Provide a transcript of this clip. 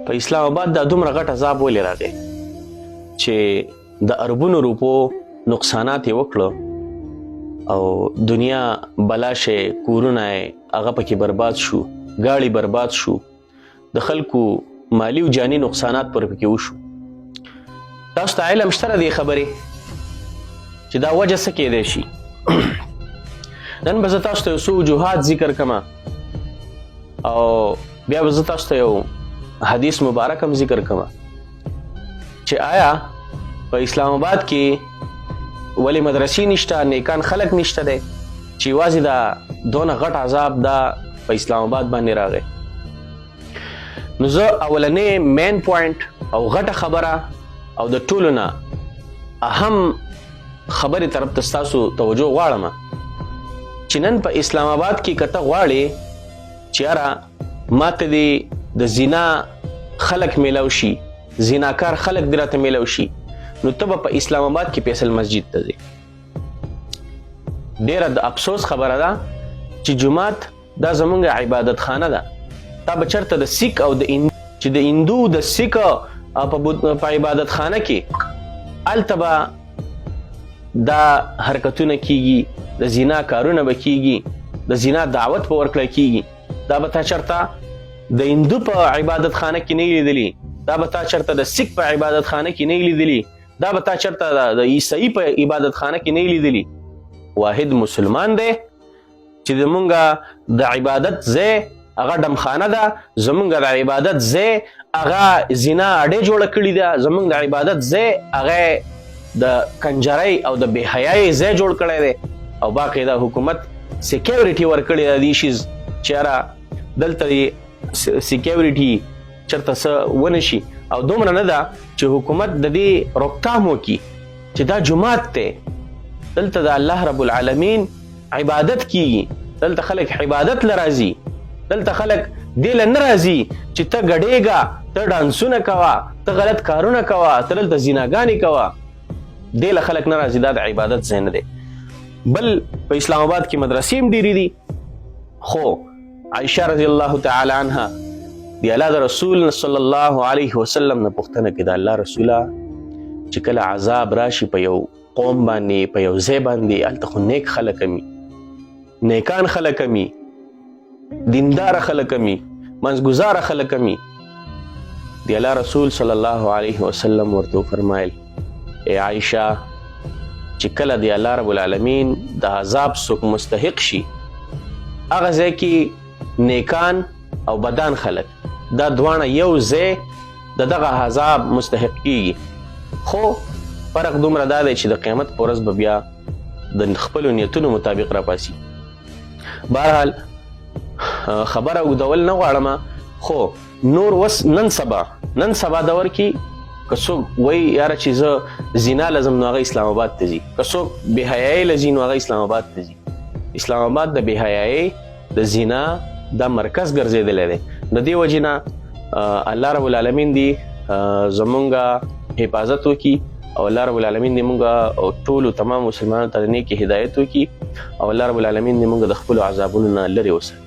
په اسلام آباد دا دومره غټ عذاب ولې راغی چې د اربونو روپو نقصانات یې وکړو او دنیا بلا شي، کورونه هغه پکې برباد شو، ګاړي برباد شو، د خلکو مالی او جانی نقصانات پر پکې وشو. تاسو ته علم شته دی خبرې چې دا وجه څه کېدای شي؟ نن به زه تاسو ته یو څو وجوهات ذکر کما او بیا به زه تاسو ته یو حدیث مبارک هم ذکر کما چې آیا په اسلام آباد کې ولی مدرسې نشته، نیکان خلک نشته دی چې یوازې دا دونه غټ عذاب دا په اسلام آباد باندې راغی؟ نو زه اولنې مین پوینټ او غټه خبره او د ټولو نه اهم خبرې طرف ته ستاسو توجه غواړم چې نن په اسلام آباد کې که ته غواړې چې یاره ماته دې د زنا خلک میلاو شي، زناکار خلک دې راته میلاو شي، نو ته به په اسلام آباد کې فیصل مسجد ته ځې. ډېره د افسوس خبره ده چې جومات دا زمونږ عبادت خانه ده. تا به چېرته د سیک او د هندو د سیک په عبادت خانه کې هلته به دا حرکتونه کیږي، د زنا کارونه به کیږي، د زنا دعوت به ورکړی کیږي. دا به تا چېرته د هندو په عبادت خانه کې نه لیدلی، دا به تا چېرته د سیک په عبادت خانه کې نه لیدلی، دا به تا چېرته د عیسائی په عبادت خانه کې نه لیدلی. واحد مسلمان دی چې زمونږ د عبادت ځای هغه ډمخانه ده، زمونږ د عبادت ځای هغه زنا اډې جوړه کړې ده، زمونږ د عبادت ځای هغه د کنجرۍ او د بې حیایۍ ځای جوړ کړی دی او باقاعده حکومت سیکیورټي ورکړې ده دې شیز چې یاره دلته سیکیورټي چېرته څه ونه شي. او دومره نه ده چې حکومت د دې روکتام وکړي چې دا جومات دی، دلته د الله رب العالمین عبادت کیږي، دلته خلک عبادت له راځي، دلته خلک دې له نه راځي چې ته ګډېږه، ته ډانسونه کوه، ته غلط کارونه کوه، ته دلته زناګانې کوه. دې له خلک نه راځي، دا د عبادت ځای نه دی. بل په اسلام آباد کې مدرسې هم ډېرې دي، خو عائشه رضی الله تعالی عنها دی الله د رسول صلی الله علیه وسلم نه پوښتنه کې د الله رسوله چې کله عذاب راشي په یو قوم باندې، په یو ځای باندې، هلته خو نیک خلک امي، نیکان خلک امي، دیندار خلک امي، منځګزاره خلک امي. دی الله رسول صلی الله علیه وسلم ورته فرمایل ای عائشه چې کله دی الله رب العالمین د عذاب څوک مستحق شي هغه ځای کې نیکان او بدان خلک دا دواړه یو ځای د دغه عذاب مستحق کیږي. خو فرق دومره دا دی چې د قیامت په ورځ به بیا د خپلو نیتونو مطابق راپاسي. بهرحال خبره اوږدول نه غواړم، خو نور وس نن سبا دور کې که څوک وایي یاره چې زه زنا لازم نو هغه اسلام آباد ته ځي، که څوک بې حیایۍ لځي نو هغه اسلام آباد ته ځي. اسلام آباد د بې حیایۍ د زنا دا مرکز ګرځېدلی دی. د دې وجې نه الله رب العالمین دی زمونږ حفاظت وکړي او الله رب العالمین دی مونږ ټولو تمام مسلمانانو ته د نیکې هدایت وکړي او الله رب العالمین دی مونږ د خپلو عذابونو نه لرې وساتي.